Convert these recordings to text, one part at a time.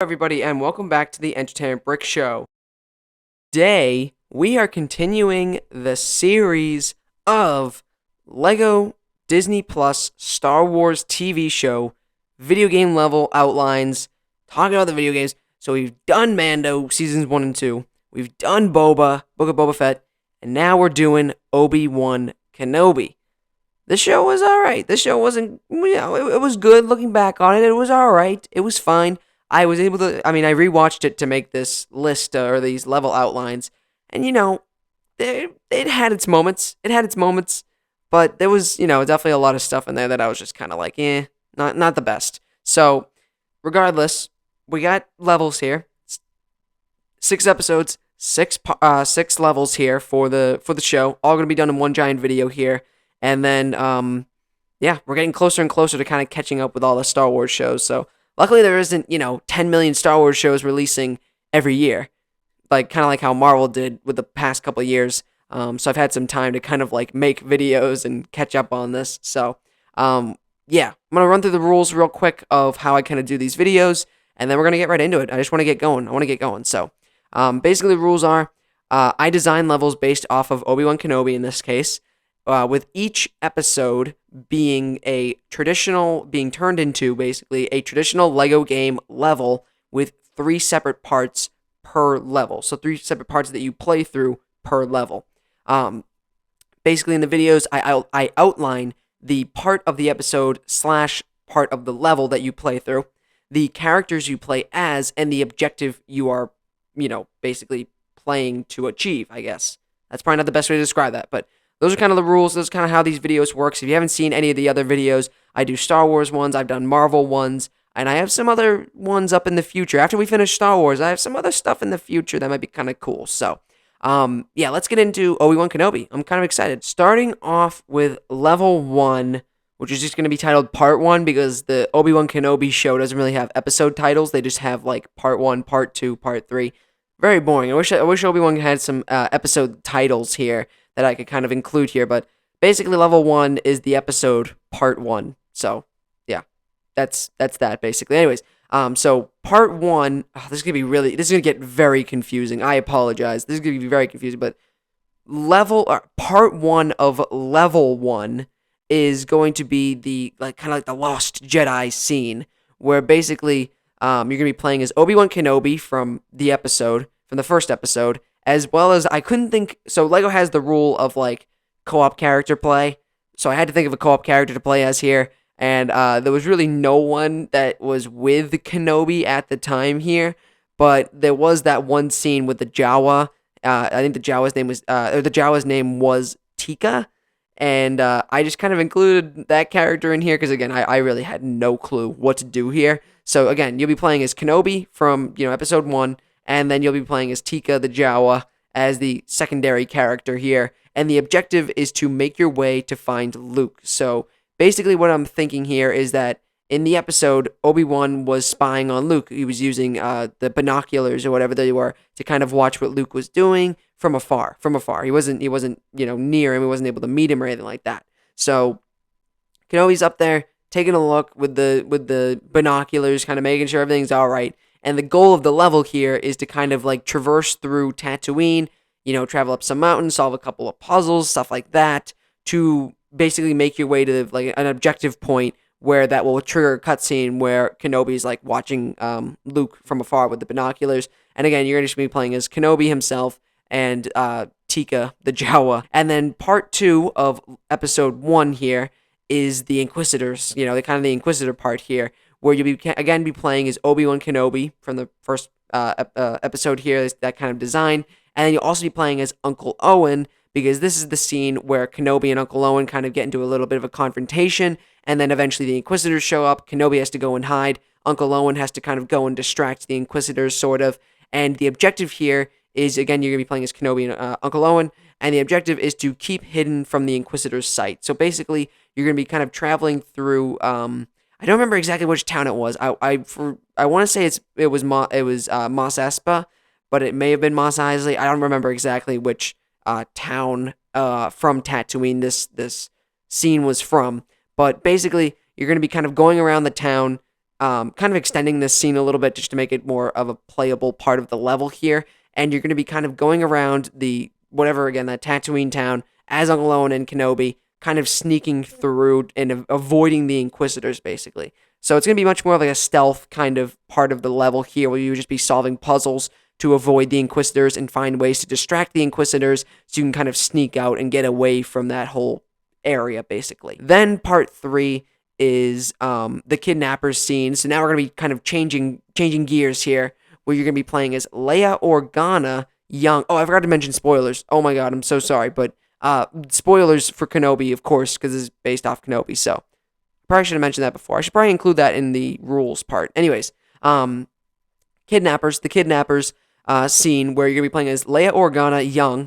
Everybody, and welcome back to the Entertainment Brick Show. Today, we are continuing the series of Lego Disney Plus Star Wars TV show video game level outlines, talking about the video games. So we've done Mando seasons 1 and 2, we've done Boba, Book of Boba Fett, and now we're doing Obi-Wan Kenobi. The show was alright. The show wasn't, it was good looking back on it. It was alright. It was fine. I rewatched it to make this list or these level outlines, and it had its moments. But there was, definitely a lot of stuff in there that I was just kind of like, not the best. So, regardless, we got levels here. 6 episodes, six levels here for the show. All gonna be done in one giant video here, and then we're getting closer and closer to kind of catching up with all the Star Wars shows. So. Luckily, there isn't, 10 million Star Wars shows releasing every year, kind of like how Marvel did with the past couple of years. So I've had some time to kind of make videos and catch up on this. So, I'm going to run through the rules real quick of how I kind of do these videos, and then we're going to get right into it. I just want to get going. So, basically, the rules are I design levels based off of Obi-Wan Kenobi in this case. With each episode being turned into basically a traditional Lego game level with 3 separate parts per level. So 3 separate parts that you play through per level. Basically in the videos, I outline the part of the episode / part of the level that you play through, the characters you play as, and the objective you are, basically playing to achieve, I guess. That's probably not the best way to describe that, but those are kind of the rules. Those are kind of how these videos work. So if you haven't seen any of the other videos, I do Star Wars ones, I've done Marvel ones, and I have some other ones up in the future. After we finish Star Wars, I have some other stuff in the future that might be kind of cool. So, let's get into Obi-Wan Kenobi. I'm kind of excited. Starting off with level 1, which is just going to be titled Part 1 because the Obi-Wan Kenobi show doesn't really have episode titles. They just have Part 1, Part 2, Part 3. Very boring. I wish Obi-Wan had some episode titles here that I could kind of include here, but basically level 1 is the episode part 1. So, yeah, that's that basically. Anyways, so part 1, this is gonna get very confusing. I apologize. This is gonna be very confusing, but part 1 of level 1 is going to be the the Lost Jedi scene where basically you're gonna be playing as Obi-Wan Kenobi from the first episode. As well as so Lego has the rule of co-op character play, so I had to think of a co-op character to play as here, and there was really no one that was with Kenobi at the time here, but there was that one scene with the Jawa. I think the Jawa's name was Tika, and I just kind of included that character in here because again, I really had no clue what to do here. So again, you'll be playing as Kenobi from episode 1. And then you'll be playing as Tika the Jawa as the secondary character here. And the objective is to make your way to find Luke. So basically what I'm thinking here is that in the episode, Obi-Wan was spying on Luke. He was using the binoculars or whatever they were to kind of watch what Luke was doing from afar. He wasn't near him. He wasn't able to meet him or anything like that. So Kenobi's up there taking a look with the binoculars, kind of making sure everything's all right. And the goal of the level here is to kind of traverse through Tatooine, travel up some mountains, solve a couple of puzzles, stuff like that, to basically make your way to an objective point where that will trigger a cutscene where Kenobi's watching Luke from afar with the binoculars. And again, you're going to be playing as Kenobi himself and Tika the Jawa. And then part 2 of episode 1 here is the Inquisitors, the Inquisitor part here, where you'll be playing as Obi-Wan Kenobi from the first episode here, that kind of design, and then you'll also be playing as Uncle Owen, because this is the scene where Kenobi and Uncle Owen kind of get into a little bit of a confrontation, and then eventually the Inquisitors show up, Kenobi has to go and hide, Uncle Owen has to kind of go and distract the Inquisitors, sort of, and the objective here is, again, you're going to be playing as Kenobi and Uncle Owen, and the objective is to keep hidden from the Inquisitor's sight. So basically, you're going to be kind of traveling through, I don't remember exactly which town it was. I want to say it was Mos Espa, but it may have been Mos Eisley. I don't remember exactly which town from Tatooine this scene was from. But basically, you're going to be kind of going around the town, kind of extending this scene a little bit just to make it more of a playable part of the level here. And you're going to be kind of going around the whatever again that Tatooine town as Uncle Owen and Kenobi, kind of sneaking through and avoiding the Inquisitors basically. So it's going to be much more like a stealth kind of part of the level here, where you just be solving puzzles to avoid the Inquisitors and find ways to distract the Inquisitors so you can kind of sneak out and get away from that whole area basically. Then part 3 is the kidnappers scene. So now we're gonna be kind of changing gears here, where you're gonna be playing as Leia Organa young. Oh, I forgot to mention spoilers. Oh my god, I'm so sorry, but spoilers for Kenobi, of course, because it's based off Kenobi. So probably should have mentioned that before. I should probably include that in the rules part. Anyways, the kidnappers scene where you're gonna be playing as Leia Organa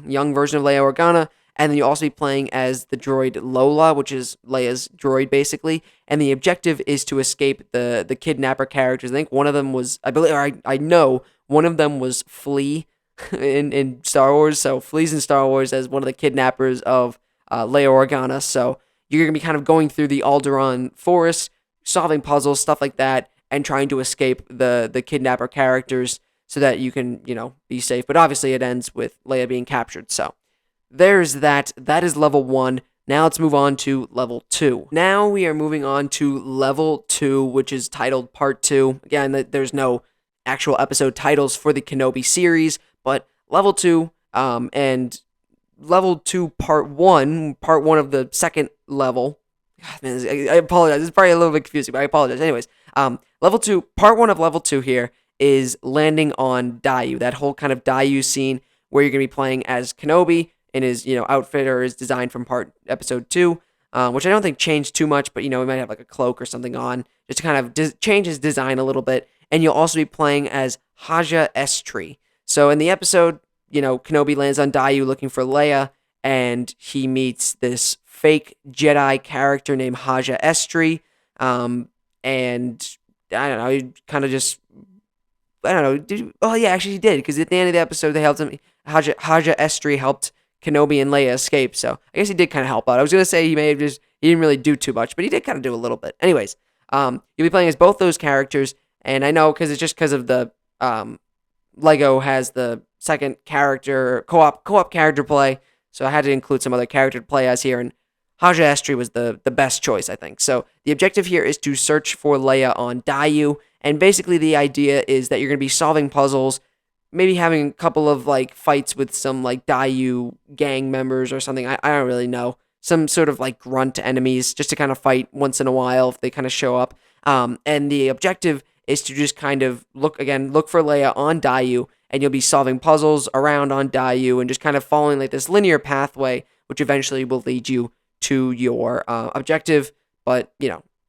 young version of Leia Organa. And then you'll also be playing as the droid Lola, which is Leia's droid, basically. And the objective is to escape the kidnapper characters. I think one of them was, I believe, or I know one of them was Flea in Star Wars. So Flea's in Star Wars as one of the kidnappers of Leia Organa. So you're going to be kind of going through the Alderaan forest, solving puzzles, stuff like that, and trying to escape the kidnapper characters so that you can, be safe. But obviously it ends with Leia being captured, so there's that. That is level 1. Now let's move on to level 2. Now we are moving on to level 2, which is titled Part 2. Again, there's no actual episode titles for the Kenobi series, but level 2, and level 2 part 1 of the second level. God, man, I apologize. It's probably a little bit confusing, but I apologize. Anyways, level 2, part 1 of level 2 here is landing on Daiyu. That whole kind of Daiyu scene where you're going to be playing as Kenobi in his, outfit or his design from episode 2, which I don't think changed too much, but, he might have like a cloak or something on, just to kind of change his design a little bit. And you'll also be playing as Haja Estri. So in the episode, Kenobi lands on Daiyu looking for Leia, and he meets this fake Jedi character named Haja Estri, and I don't know, he kind of just, I don't know, actually he did, because at the end of the episode, they helped him, Haja Estri helped Kenobi and Leia escape, so I guess he did kind of help out. I was going to say he didn't really do too much, but he did kind of do a little bit. Anyways, you'll be playing as both those characters, and I know because of the, Lego has the second character, co-op character play, so I had to include some other character to play as here, and Haja Estri was the best choice, I think. So the objective here is to search for Leia on Daiyu, and basically the idea is that you're going to be solving puzzles, maybe having a couple of fights with some Daiyu gang members or something. I don't really know. Some sort of grunt enemies just to kind of fight once in a while if they kind of show up. And the objective is to just kind of look for Leia on Daiyu, and you'll be solving puzzles around on Daiyu and just kind of following this linear pathway, which eventually will lead you to your objective. But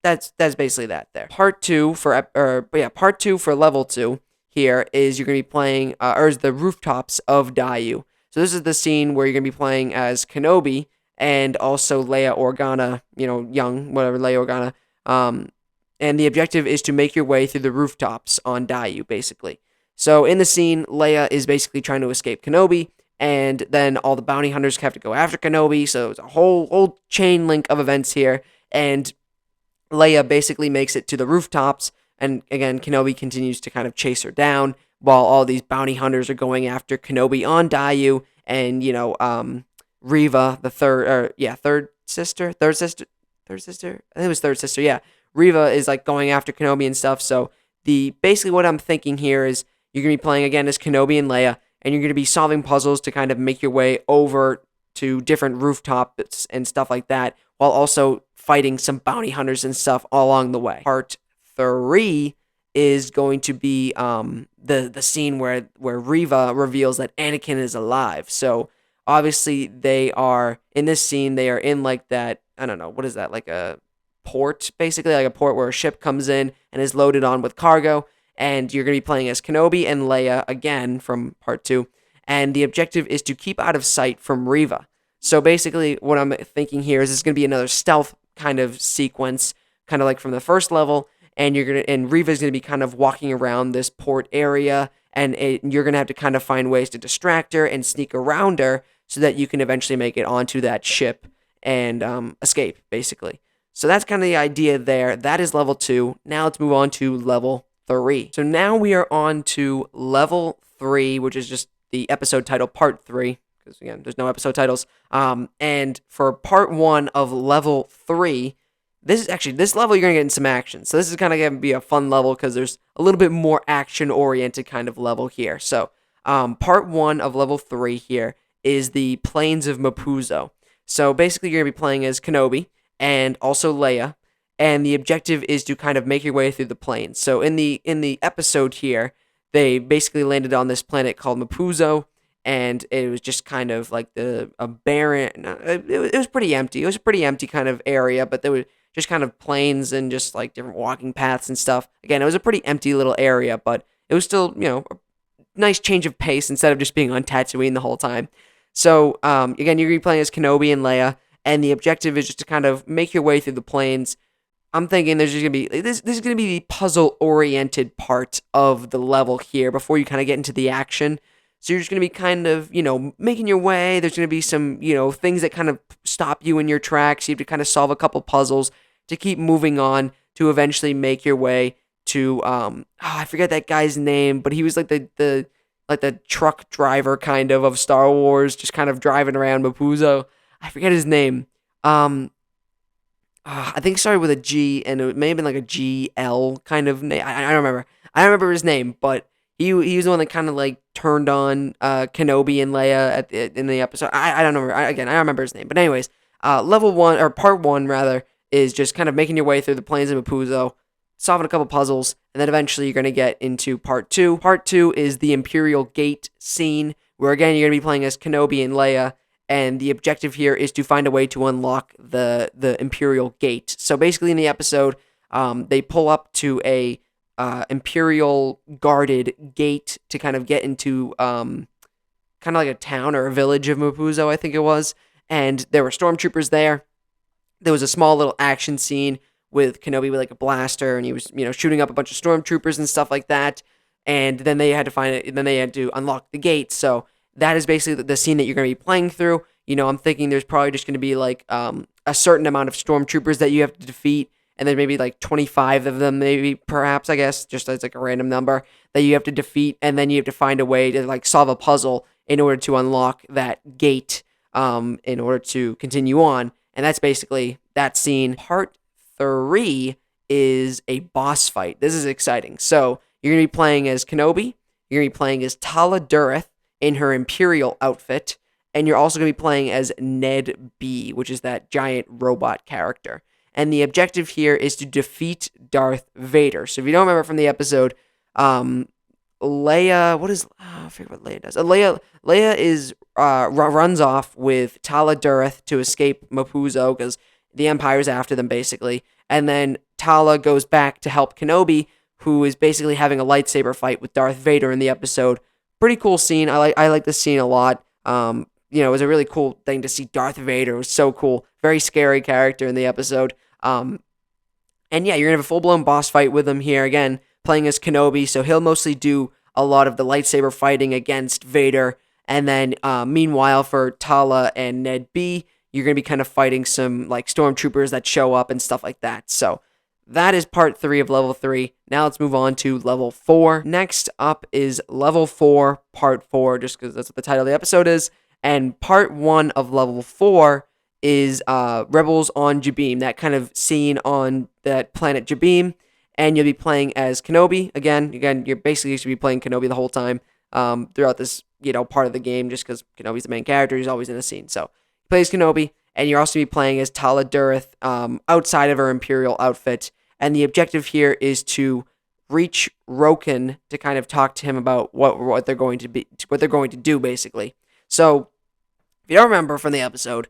that's basically that there. Part 2 for level 2. Here is you're going to be playing, or is the rooftops of Daiyu. So this is the scene where you're going to be playing as Kenobi and also Leia Organa, young, whatever, Leia Organa. And the objective is to make your way through the rooftops on Daiyu, basically. So in the scene, Leia is basically trying to escape Kenobi, and then all the bounty hunters have to go after Kenobi, so it's a whole chain link of events here, and Leia basically makes it to the rooftops. And again, Kenobi continues to kind of chase her down while all these bounty hunters are going after Kenobi on Daiyu. And, Reva, the third sister. I think it was third sister, yeah. Reva is going after Kenobi and stuff. So basically what I'm thinking here is you're going to be playing again as Kenobi and Leia, and you're going to be solving puzzles to kind of make your way over to different rooftops and stuff like that, while also fighting some bounty hunters and stuff all along the way. Part 3 is going to be the scene where Reva reveals that Anakin is alive. So obviously they are in this scene. They are in that, I don't know, what is that, a port, basically, a port where a ship comes in and is loaded on with cargo. And you're going to be playing as Kenobi and Leia again from part 2. And the objective is to keep out of sight from Reva. So basically what I'm thinking here is it's going to be another stealth kind of sequence, kind of like from the first level. And Reva's going to be kind of walking around this port area, and you're going to have to kind of find ways to distract her and sneak around her so that you can eventually make it onto that ship and escape, basically. So that's kind of the idea there. That is level 2. Now let's move on to level 3. So now we are on to level 3, which is just the episode title, part 3, because again, there's no episode titles. And for part 1 of level 3, this level you're gonna get in some action. So this is kind of gonna be a fun level because there's a little bit more action-oriented kind of level here. So part 1 of level 3 here is the Plains of Mapuzo. So basically, you're gonna be playing as Kenobi and also Leia, and the objective is to kind of make your way through the plains. So in the episode here, they basically landed on this planet called Mapuzo, and it was just kind of like a barren. It was pretty empty. It was a pretty empty kind of area, but there was just kind of plains and just like different walking paths and stuff. Again, it was a pretty empty little area, but it was still a nice change of pace instead of just being on Tatooine the whole time. So again, you're gonna be playing as Kenobi and Leia, and the objective is just to kind of make your way through the plains. I'm thinking there's just gonna be this is gonna be the puzzle oriented part of the level here before you kind of get into the action. So you're just gonna be kind of making your way. There's gonna be some things that kind of stop you in your tracks. You have to kind of solve a couple puzzles to keep moving on to eventually make your way to I forget that guy's name, but he was like the truck driver kind of Star Wars, just kind of driving around Mapuzo. I forget his name. I think it started with a G, and it may have been like a GL kind of name. I don't remember. I don't remember his name, but he was the one that kind of like turned on Kenobi and Leia in the episode. I don't know. I don't remember his name. But anyways, level 1 or part 1 rather is just kind of making your way through the plains of Mapuzo, solving a couple puzzles, and then eventually you're going to get into part 2. Part 2 is the Imperial Gate scene, where again you're going to be playing as Kenobi and Leia, and the objective here is to find a way to unlock the Imperial Gate. So basically in the episode, they pull up to a Imperial guarded gate to kind of get into kind of like a town or a village of Mapuzo, I think it was, and there were stormtroopers there. There was a small little action scene with Kenobi with like a blaster, and he was shooting up a bunch of stormtroopers and stuff like that. And then they had to find it. Then they had to unlock the gate. So that is basically the scene that you're going to be playing through. I'm thinking there's probably just going to be like a certain amount of stormtroopers that you have to defeat, and then maybe like 25 of them, maybe perhaps I guess, just as like a random number that you have to defeat, and then you have to find a way to like solve a puzzle in order to unlock that gate, in order to continue on. And that's basically that scene. Part 3 is a boss fight. This is exciting. So you're going to be playing as Kenobi. You're going to be playing as Tala Dureth in her Imperial outfit. And you're also going to be playing as Ned B, which is that giant robot character. And the objective here is to defeat Darth Vader. So if you don't remember from the episode, Leia, I forget what Leia does. Leia is runs off with Tala Dureth to escape Mapuzo because the Empire's after them, basically. And then Tala goes back to help Kenobi, who is basically having a lightsaber fight with Darth Vader in the episode. Pretty cool scene. I like this scene a lot. It was a really cool thing to see Darth Vader. It was so cool. Very scary character in the episode. And yeah, you're going to have a full-blown boss fight with him here. Again, playing as Kenobi, so he'll mostly do a lot of the lightsaber fighting against Vader. And then, meanwhile, for Tala and Ned B, you're going to be kind of fighting some like stormtroopers that show up and stuff like that. So that is part 3 of level 3. Now let's move on to level 4. Next up is level 4, part 4, just because that's what the title of the episode is. And part 1 of level 4 is Rebels on Jabeam, that kind of scene on that planet Jabeam. And you'll be playing as Kenobi. Again, you're basically going to be playing Kenobi the whole time throughout this part of the game, just because Kenobi's the main character. He's always in a scene. So he plays Kenobi, and you're also going to be playing as Tala Dureth outside of her Imperial outfit. And the objective here is to reach Roken to kind of talk to him about what they're going to do, basically. So if you don't remember from the episode,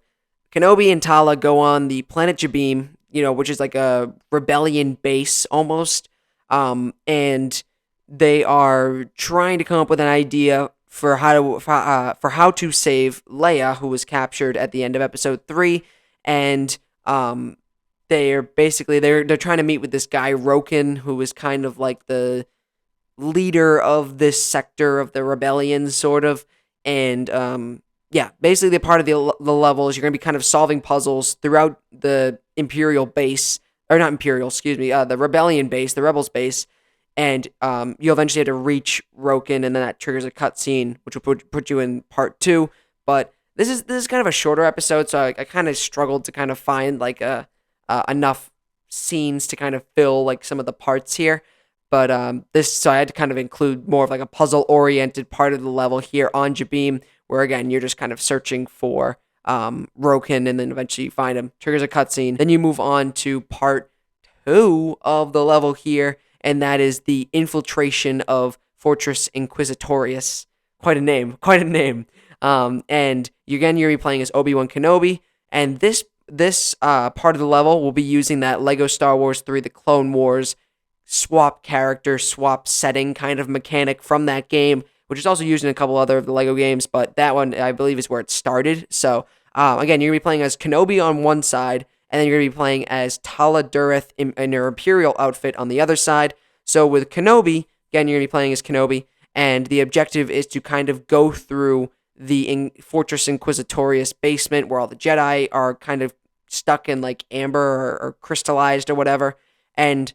Kenobi and Tala go on the planet Jabeam, which is like a rebellion base almost, and they are trying to come up with an idea for how to save Leia, who was captured at the end of episode 3, and they're trying to meet with this guy Roken, who is kind of like the leader of this sector of the rebellion, sort of, and yeah, basically the part of the level is you're going to be kind of solving puzzles throughout the Imperial base, or not Imperial, excuse me, the Rebellion base, the Rebels base, and you'll eventually have to reach Roken, and then that triggers a cutscene, which will put you in part 2. But this is kind of a shorter episode, so I kind of struggled to kind of find like enough scenes to kind of fill like some of the parts here. But so I had to kind of include more of like a puzzle oriented part of the level here on Jabeam, where again you're just kind of searching for Roken, and then eventually you find him. Triggers a cutscene. Then you move on to part 2 of the level here, and that is the infiltration of Fortress Inquisitorius. Quite a name, quite a name. And you're going to be playing as Obi-Wan Kenobi, and this part of the level will be using that Lego Star Wars 3: The Clone Wars swap character, swap setting kind of mechanic from that game, which is also used in a couple other of the Lego games, but that one, I believe, is where it started. So, again, you're going to be playing as Kenobi on one side, and then you're going to be playing as Tala Dureth in her Imperial outfit on the other side. So with Kenobi, again, you're going to be playing as Kenobi, and the objective is to kind of go through the Fortress Inquisitorius basement where all the Jedi are kind of stuck in like amber or crystallized or whatever, and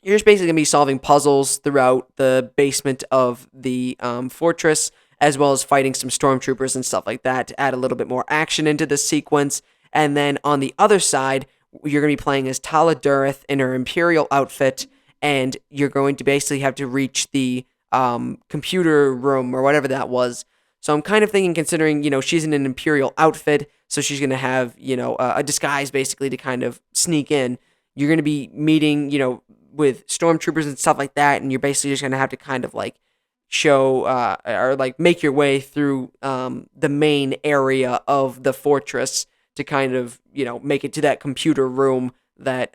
you're just basically going to be solving puzzles throughout the basement of the fortress, as well as fighting some stormtroopers and stuff like that to add a little bit more action into the sequence. And then on the other side, you're going to be playing as Tala Dureth in her Imperial outfit, and you're going to basically have to reach the computer room or whatever that was. So I'm kind of thinking, considering, she's in an Imperial outfit, so she's going to have, a disguise basically to kind of sneak in. You're going to be meeting, with stormtroopers and stuff like that, and you're basically just going to have to kind of like show or like make your way through the main area of the fortress to kind of, make it to that computer room that,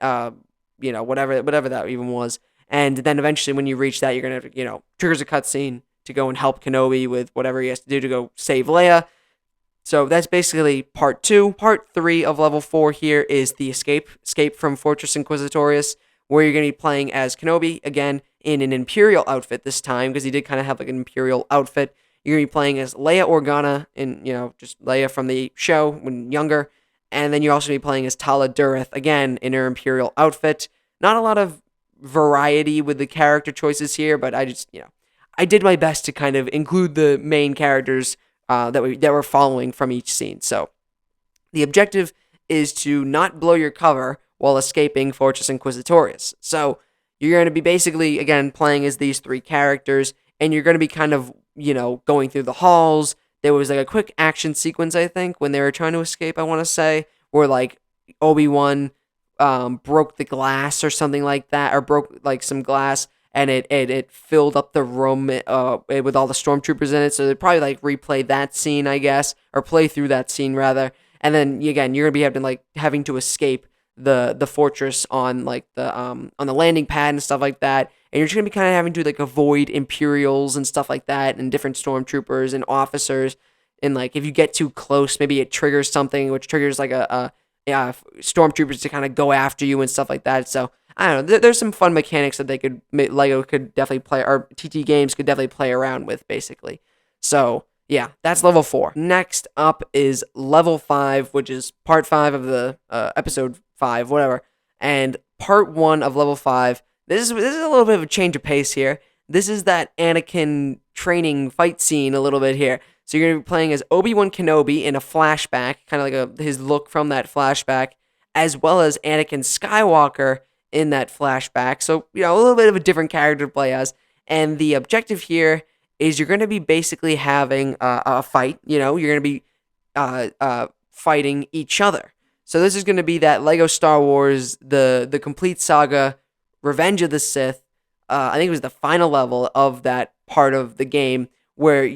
whatever that even was. And then eventually when you reach that, you're going to, triggers a cutscene to go and help Kenobi with whatever he has to do to go save Leia. So that's basically part 2. Part 3 of level 4 here is the escape from Fortress Inquisitorius, where you're going to be playing as Kenobi, again, in an Imperial outfit this time, because he did kind of have like an Imperial outfit. You're going to be playing as Leia Organa, in, just Leia from the show when younger. And then you're also going to be playing as Tala Dureth, again, in her Imperial outfit. Not a lot of variety with the character choices here, but I just, I did my best to kind of include the main characters that we're following from each scene. So the objective is to not blow your cover while escaping Fortress Inquisitorius. So you're going to be basically, again, playing as these 3 characters, and you're going to be kind of, going through the halls. There was like a quick action sequence, I think, when they were trying to escape, I want to say, where like Obi-Wan broke the glass or something like that, or broke like some glass, and it filled up the room with all the stormtroopers in it. So they'd probably like replay that scene, I guess, or play through that scene rather. And then again, you're gonna be having to escape the fortress on like on the landing pad and stuff like that. And you're just gonna be kind of having to like avoid Imperials and stuff like that, and different stormtroopers and officers. And like if you get too close, maybe it triggers something, which triggers like a stormtroopers to kind of go after you and stuff like that. So I don't know. There's some fun mechanics that Lego could definitely play, or TT Games could definitely play around with, basically. So yeah, that's level 4. Next up is level 5, which is part 5 of the episode 5, whatever. And part 1 of level 5. This is a little bit of a change of pace here. This is that Anakin training fight scene a little bit here. So you're going to be playing as Obi-Wan Kenobi in a flashback, kind of like his look from that flashback, as well as Anakin Skywalker in that flashback. So, a little bit of a different character to play as. And the objective here is you're going to be basically having a fight. You're going to be fighting each other. So this is going to be that Lego Star Wars, the complete saga, Revenge of the Sith. I think it was the final level of that part of the game where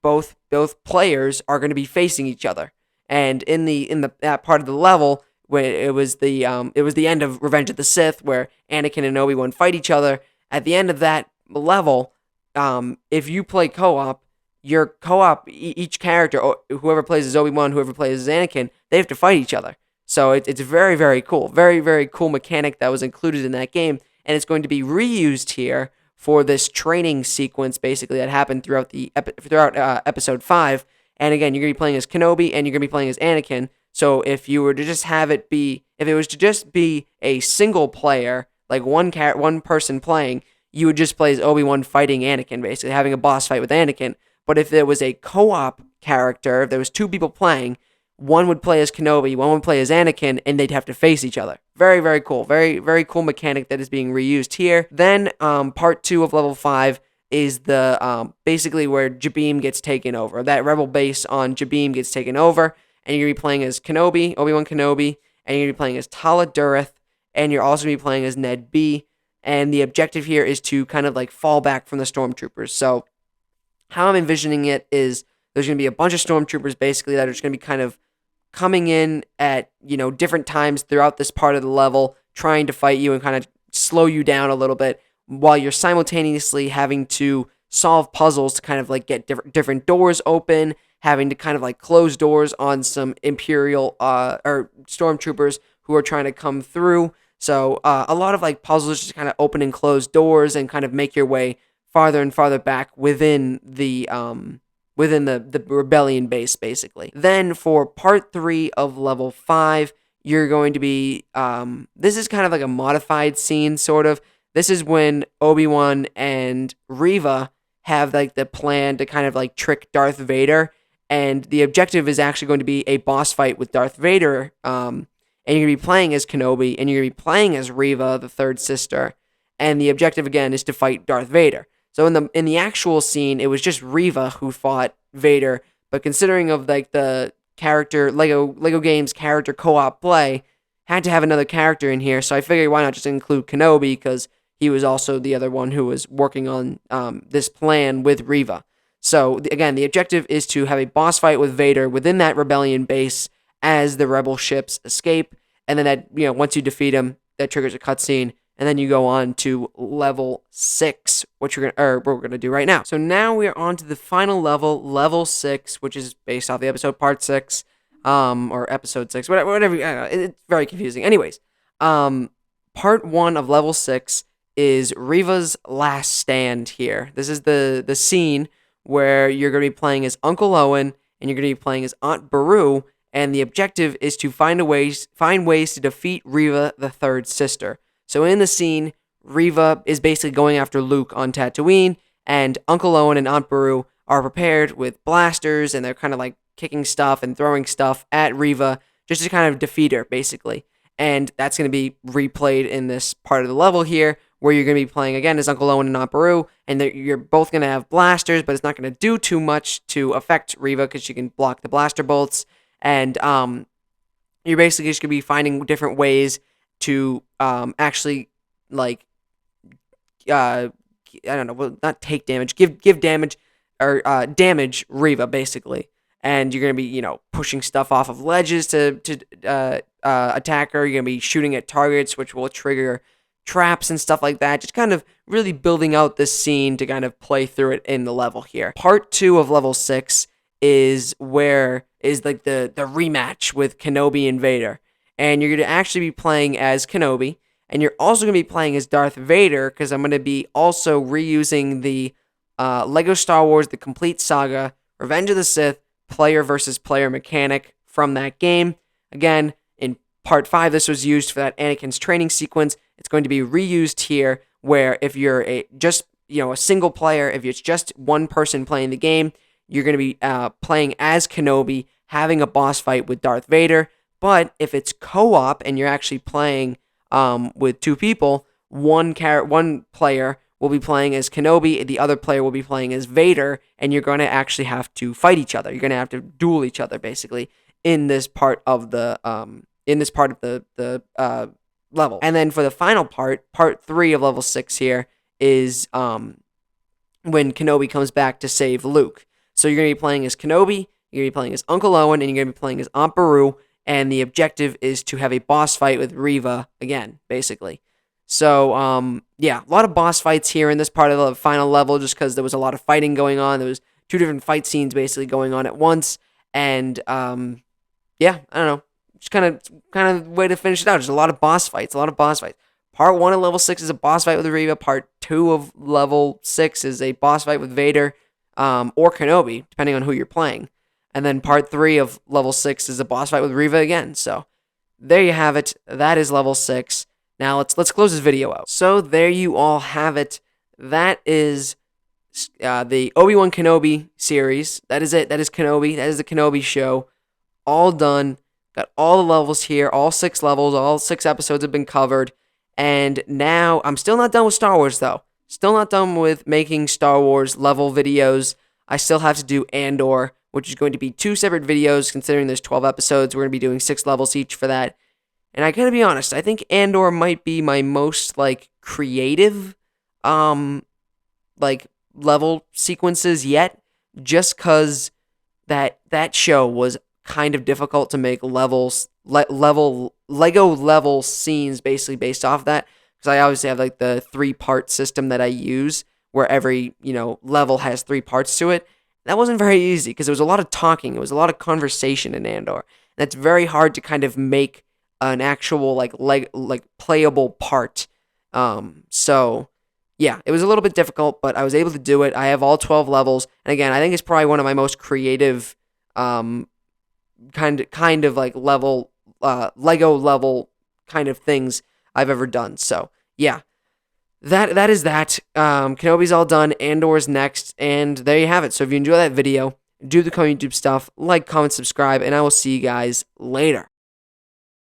both players are going to be facing each other. And in that part of the level, when it was the end of Revenge of the Sith, where Anakin and Obi-Wan fight each other. At the end of that level, if you play co-op, your co-op, each character, whoever plays as Obi-Wan, whoever plays as Anakin, they have to fight each other. So it's very, very cool. Very, very cool mechanic that was included in that game, and it's going to be reused here for this training sequence, basically, that happened throughout episode 5. And again, you're going to be playing as Kenobi, and you're going to be playing as Anakin. So if you were to just if it was to just be a single player, like one person playing, you would just play as Obi-Wan fighting Anakin, basically having a boss fight with Anakin. But if there was a co-op character, if there was two people playing, one would play as Kenobi, one would play as Anakin, and they'd have to face each other. Very, very cool. Very, very cool mechanic that is being reused here. Then, part 2 of level 5 is the basically where Jabeam gets taken over. That rebel base on Jabeam gets taken over, and you're gonna be playing as Kenobi, Obi-Wan Kenobi, and you're gonna be playing as Tala Dureth, and you're also gonna be playing as Ned B. And the objective here is to kind of like fall back from the stormtroopers. So, how I'm envisioning it is there's gonna be a bunch of stormtroopers basically that are just gonna be kind of coming in at different times throughout this part of the level, trying to fight you and kind of slow you down a little bit, while you're simultaneously having to solve puzzles to kind of like get different doors open, having to kind of like close doors on some Imperial or stormtroopers who are trying to come through. So a lot of like puzzles, just kind of open and close doors and kind of make your way farther and farther back within the rebellion base, basically. Then for part 3 of level 5, you're going to be this is kind of like a modified scene, sort of. This is when Obi-Wan and Reva have like the plan to kind of like trick Darth Vader, and the objective is actually going to be a boss fight with Darth Vader, and you're going to be playing as Kenobi, and you're going to be playing as Reva, the third sister, and the objective again is to fight Darth Vader. So in the actual scene, it was just Reva who fought Vader, but considering of like the character Lego Games character co-op play, had to have another character in here. So I figured why not just include Kenobi, because he was also the other one who was working on this plan with Reva. So again, the objective is to have a boss fight with Vader within that rebellion base as the rebel ships escape, and then that once you defeat him, that triggers a cutscene. And then you go on to level 6, what we're gonna do right now. So now we are on to the final level, level 6, which is based off the episode part 6, or episode 6, whatever. I don't know, it's very confusing. Anyways, part 1 of level 6 is Reva's last stand here. This is the scene where you're gonna be playing as Uncle Owen and you're gonna be playing as Aunt Beru, and the objective is to find ways to defeat Reva, the third sister. So in the scene, Reva is basically going after Luke on Tatooine, and Uncle Owen and Aunt Beru are prepared with blasters, and they're kind of like kicking stuff and throwing stuff at Reva just to kind of defeat her, basically. And that's going to be replayed in this part of the level here, where you're going to be playing again as Uncle Owen and Aunt Beru, and you're both going to have blasters, but it's not going to do too much to affect Reva because she can block the blaster bolts. And you're basically just going to be finding different ways to actually like I don't know, well, not take damage, give damage or damage Reva, basically. And you're gonna be pushing stuff off of ledges to attack her. You're gonna be shooting at targets, which will trigger traps and stuff like that. Just kind of really building out this scene to kind of play through it in the level here. Part 2 of level 6 is like the rematch with Kenobi and Vader. And you're going to actually be playing as Kenobi, and you're also going to be playing as Darth Vader, because I'm going to be also reusing the Lego Star Wars The Complete Saga, Revenge of the Sith, player versus player mechanic from that game. Again, in Part 5, this was used for that Anakin's training sequence. It's going to be reused here, where if you're a single player, if it's just one person playing the game, you're going to be playing as Kenobi, having a boss fight with Darth Vader. But if it's co-op and you're actually playing with two people, one player will be playing as Kenobi, the other player will be playing as Vader, and you're going to actually have to fight each other. You're going to have to duel each other, basically, in this part of the level. And then for the final part 3 of level 6 here is when Kenobi comes back to save Luke. So you're going to be playing as Kenobi, you're going to be playing as Uncle Owen, and you're going to be playing as Aunt Beru. And the objective is to have a boss fight with Reva again, basically. So, a lot of boss fights here in this part of the final level, just because there was a lot of fighting going on. There was 2 different fight scenes basically going on at once. And, I don't know. Just kind of way to finish it out. Just a lot of boss fights, Part 1 of level 6 is a boss fight with Reva. Part 2 of level 6 is a boss fight with Vader, or Kenobi, depending on who you're playing. And then part 3 of level 6 is a boss fight with Riva again. So there you have it. That is level 6. Now let's close this video out. So there you all have it. That is the Obi-Wan Kenobi series. That is it. That is Kenobi. That is the Kenobi show. All done. Got all the levels here. All 6 levels. All 6 episodes have been covered. And now I'm still not done with Star Wars though. Still not done with making Star Wars level videos. I still have to do Andor, which is going to be 2 separate videos considering there's 12 episodes. We're going to be doing 6 levels each for that. And I gotta be honest, I think Andor might be my most creative level sequences yet, just cause that show was kind of difficult to make Lego level scenes basically based off that, because I obviously have the 3-part system that I use where every level has 3 parts to it. That wasn't very easy because it was a lot of talking, it was a lot of conversation in Andor. And it's very hard to kind of make an actual playable part. So yeah, it was a little bit difficult, but I was able to do it. I have all 12 levels, and again, I think it's probably one of my most creative kind of level Lego level kind of things I've ever done. So yeah, that is that. Kenobi's all done. Andor's next, and there you have it. So if you enjoy that video, do the YouTube stuff, comment, subscribe, and I will see you guys later.